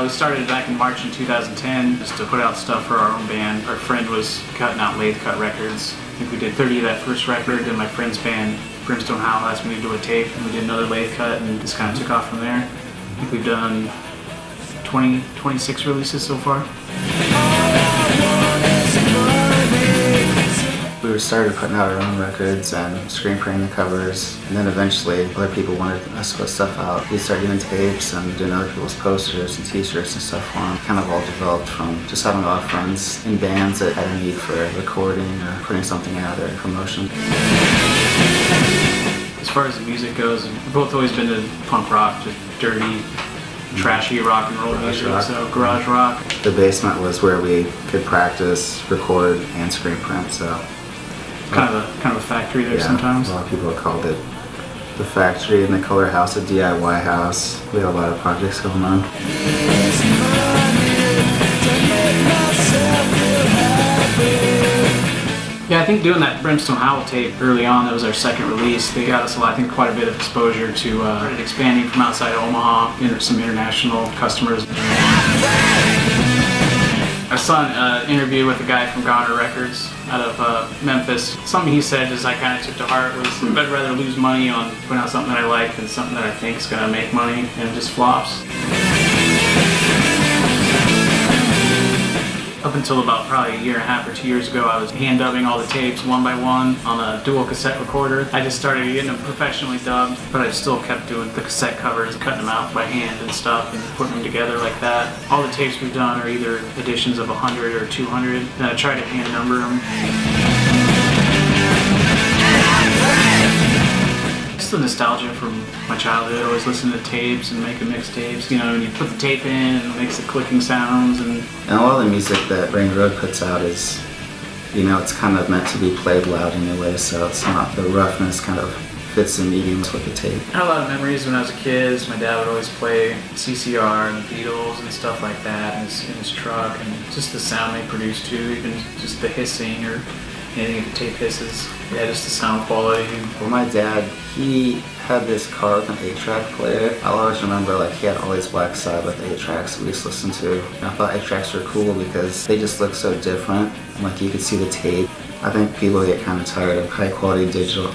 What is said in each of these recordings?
We started back in March in 2010 just to put out stuff for our own band. Our friend was cutting out lathe cut records. I think we did 30 of that first record, then my friend's band, Brimstone Howl, asked me to do a tape, and we did another lathe cut and just kind of took off from there. I think we've done 26 releases so far. We started putting out our own records and screen printing the covers, and then eventually other people wanted us to put stuff out. We started doing tapes and doing other people's posters and t-shirts and stuff for them. Kind of all developed from just having a lot of friends in bands that had a need for recording or putting something out or promotion. As far as the music goes, we've both always been to punk rock, just dirty, trashy rock and roll music, so garage rock. The basement was where we could practice, record, and screen print, so. Kind of a factory there sometimes. A lot of people have called it the factory, and they call our house a DIY house. We had a lot of projects going on. Yeah, I think doing that Brimstone Howl tape early on, that was our second release. They got us, I think, quite a bit of exposure to expanding from outside Omaha, some international customers. I saw an interview with a guy from Goner Records out of Memphis. Something he said just I kind of took to heart was, I'd rather lose money on putting out something that I like than something that I think is going to make money and it just flops. Up until about probably a year and a half or 2 years ago, I was hand dubbing all the tapes one by one on a dual cassette recorder. I just started getting them professionally dubbed, but I still kept doing the cassette covers, cutting them out by hand and stuff and putting them together like that. All the tapes we've done are either editions of 100 or 200, and I try to hand number them. Just the nostalgia from my childhood, always listening to tapes and making mixtapes, you know, and you put the tape in and it makes the clicking sounds. And a lot of the music that Rain Road puts out is, you know, it's kind of meant to be played loud anyway, so it's not, the roughness kind of fits the mediums with the tape. I had a lot of memories when I was a kid. My dad would always play CCR and the Beatles and stuff like that in his truck, and just the sound they produced too, even just the hissing or anything the tape hisses. Yeah, just the sound quality. Well, my dad, he had this car with an 8-track player. I'll always remember, like, he had all these Black Sabbath 8-tracks that we used to listen to. And I thought 8-tracks were cool because they just look so different. And, like, you could see the tape. I think people get kind of tired of high quality digital.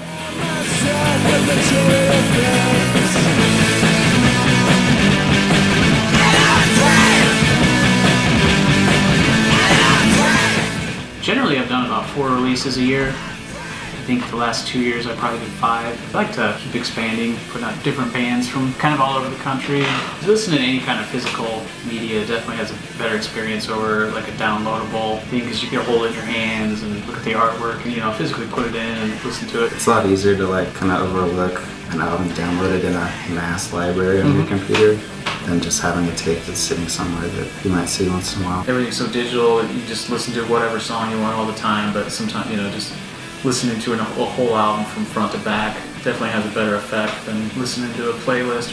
Generally, I've done about 4 releases a year. I think the last 2 years I probably did 5. I like to keep expanding, putting out different bands from kind of all over the country. Listening to any kind of physical media definitely has a better experience over like a downloadable thing because you get a hold in your hands and look at the artwork and, you know, physically put it in and listen to it. It's a lot easier to like kind of overlook an album downloaded in a mass library on your computer than just having a tape that's sitting somewhere that you might see once in a while. Everything's so digital, you just listen to whatever song you want all the time, but sometimes, you know, just listening to a whole album from front to back definitely has a better effect than listening to a playlist.